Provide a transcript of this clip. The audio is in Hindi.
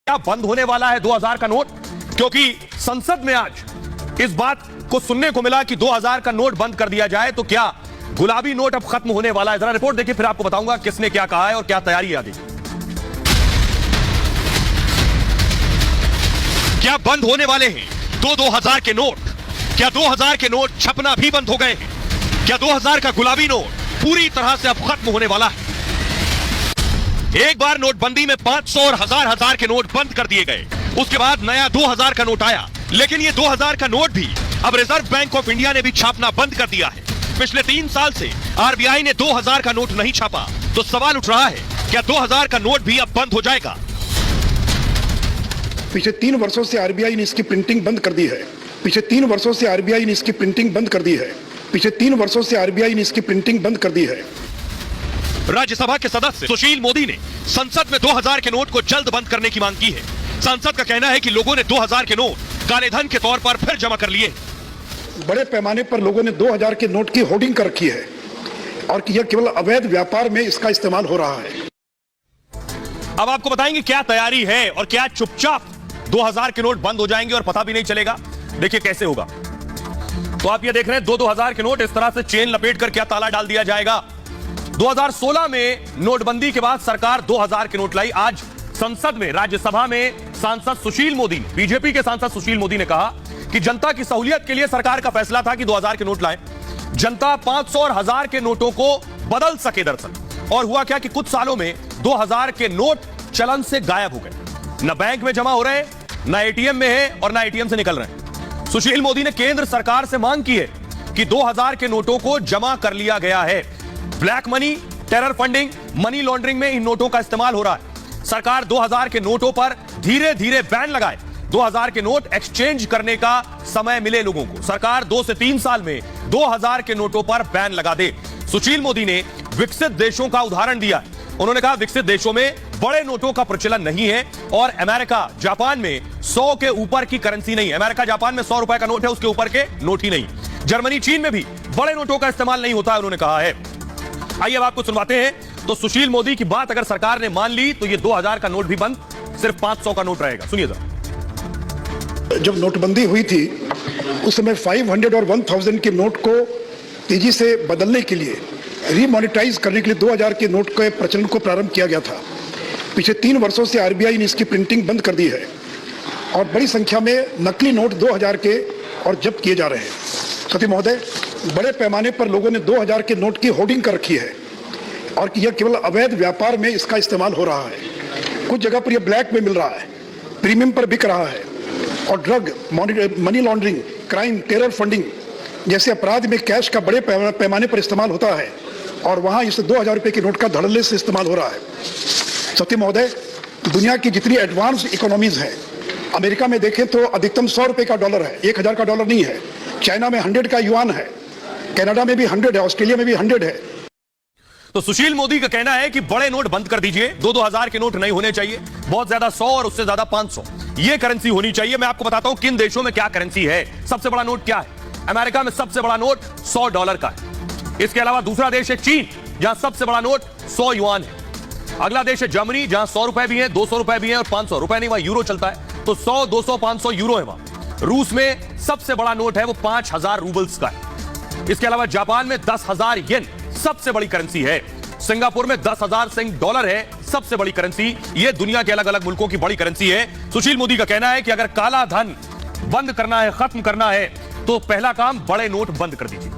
क्या बंद होने वाला है 2000 का नोट? क्योंकि संसद में आज इस बात को सुनने को मिला कि 2000 का नोट बंद कर दिया जाए तो क्या गुलाबी नोट अब खत्म होने वाला है। जरा रिपोर्ट देखिए, फिर आपको बताऊंगा किसने क्या कहा है और क्या तैयारी आगे। क्या बंद होने वाले हैं 2000 के नोट? क्या 2000 के नोट छपना भी बंद हो गए हैं? क्या 2000 का गुलाबी नोट पूरी तरह से अब खत्म होने वाला है? एक बार नोटबंदी में 500 और हजार के नोट बंद कर दिए गए, उसके बाद नया 2000 का नोट आया, लेकिन ये 2000 का नोट भी अब रिजर्व बैंक ऑफ इंडिया ने भी छापना बंद कर दिया है। पिछले 3 साल से आरबीआई ने 2000 का नोट नहीं छापा, तो सवाल उठ रहा है क्या 2000 का नोट भी अब बंद हो जाएगा? पिछले 3 वर्षों से आरबीआई ने इसकी प्रिंटिंग बंद कर दी है। पिछले 3 वर्षों से आरबीआई ने इसकी प्रिंटिंग बंद कर दी है। पिछले 3 वर्षों से आरबीआई ने इसकी प्रिंटिंग बंद कर दी है। राज्यसभा के सदस्य सुशील मोदी ने संसद में 2000 के नोट को जल्द बंद करने की मांग की है। संसद का कहना है कि लोगों ने 2000 के नोट काले धन के तौर पर फिर जमा कर लिए। बड़े पैमाने पर लोगों ने 2000 के नोट की होर्डिंग कर रखी है और कि यह केवल अवैध व्यापार में इसका इस्तेमाल हो रहा है। अब आपको बताएंगे क्या तैयारी है और क्या चुपचाप 2000 के नोट बंद हो जाएंगे और पता भी नहीं चलेगा। देखिए कैसे होगा। तो आप ये देख रहे हैं 2000 के नोट इस तरह से चेन लपेट कर क्या ताला डाल दिया जाएगा। 2016 में नोटबंदी के बाद सरकार 2000 के नोट लाई। आज संसद में, राज्यसभा में सांसद सुशील मोदी, बीजेपी के सांसद सुशील मोदी ने कहा कि जनता की सहूलियत के लिए सरकार का फैसला था कि 2000 के नोट लाए। जनता 500 और 1000 के नोटों को बदल सके दरअसल। और हुआ क्या कि कुछ सालों में 2000 के नोट चलन से गायब हो गए। न बैंक में जमा हो रहे हैं, न एटीएम में है और न एटीएम से निकल रहे हैं। सुशील मोदी ने केंद्र सरकार से मांग की है कि 2000 के नोटों को जमा कर लिया गया है। Black money, terror funding, money laundering में इन नोटों का इस्तेमाल हो रहा है। सरकार 2000 के नोटों पर धीरे धीरे बैन लगाए। 2000 के नोट एक्सचेंज करने का समय मिले लोगों को। सरकार 2 से 3 साल में 2000 के नोटों पर बैन लगा दे। सुशील मोदी ने विकसित देशों का उदाहरण दिया। उन्होंने कहा विकसित देशों में बड़े नोटों का प्रचलन नहीं है और अमेरिका, जापान में 100 के ऊपर की करेंसी नहीं है। अमेरिका, जापान में 100 रुपए का नोट है, उसके ऊपर के नोट ही नहीं। जर्मनी, चीन में भी बड़े नोटों का इस्तेमाल नहीं होता है, उन्होंने कहा है। आइए अब आपको सुनवाते हैं। तो सुशील मोदी की बात अगर सरकार ने मान ली तो ये 2000 का नोट भी बंद, सिर्फ 500 का नोट रहेगा। सुनिए जरा। जब नोटबंदी हुई थी उस समय 500 और 1000 के नोट को तेजी से बदलने के लिए, रीमोनेटाइज करने के लिए 2000 के नोट के प्रचलन को प्रारंभ किया गया था। पिछले 3 वर्षों से आरबीआई ने इसकी प्रिंटिंग बंद कर दी है और बड़ी संख्या में नकली नोट 2000 के और जब्त किए जा रहे हैं। सती महोदय, बड़े पैमाने पर लोगों ने 2000 के नोट की होर्डिंग कर रखी है और कि यह केवल अवैध व्यापार में इसका इस्तेमाल हो रहा है। कुछ जगह पर यह ब्लैक में मिल रहा है, प्रीमियम पर बिक रहा है और drug, money laundering, crime, terror funding जैसे अपराध में कैश का बड़े पैमाने पर इस्तेमाल होता है और वहां इस 2000 रुपए के नोट का धड़ल्ले से इस्तेमाल हो रहा है। सत्य महोदय, दुनिया की जितनी एडवांस इकोनॉमीज हैं, अमेरिका में देखें तो अधिकतम 100 रुपए का डॉलर है, 1000 का डॉलर नहीं है। चाइना में 100 का युआन है, कनाडा में भी 100 है, ऑस्ट्रेलिया में भी 100 है। तो सुशील मोदी का कहना है कि बड़े नोट बंद कर दीजिए, 2000 के नोट नहीं होने चाहिए। बहुत ज्यादा 100 और उससे ज्यादा 500 ये करेंसी होनी चाहिए। मैं आपको बताता हूं किन देशों में क्या करेंसी है। सबसे बड़ा नोट क्या है? अमेरिका में सबसे बड़ा नोट $100 का है। इसके अलावा दूसरा देश है चीन, जहां सबसे बड़ा नोट 100 युआन है। अगला देश है जर्मनी, जहां 100 रुपए भी है, 200 रुपए भी है और 500 रुपए नहीं, वहां यूरो चलता है। तो 100, 200, 500 यूरो है वहां। रूस में सबसे बड़ा नोट है वो 5000 रूबल्स का है। इसके अलावा जापान में 10,000 येन सबसे बड़ी करेंसी है। सिंगापुर में 10,000 सिंग डॉलर है सबसे बड़ी करेंसी। ये दुनिया के अलग अलग मुल्कों की बड़ी करेंसी है। सुशील मोदी का कहना है कि अगर काला धन बंद करना है, खत्म करना है, तो पहला काम बड़े नोट बंद कर दीजिए।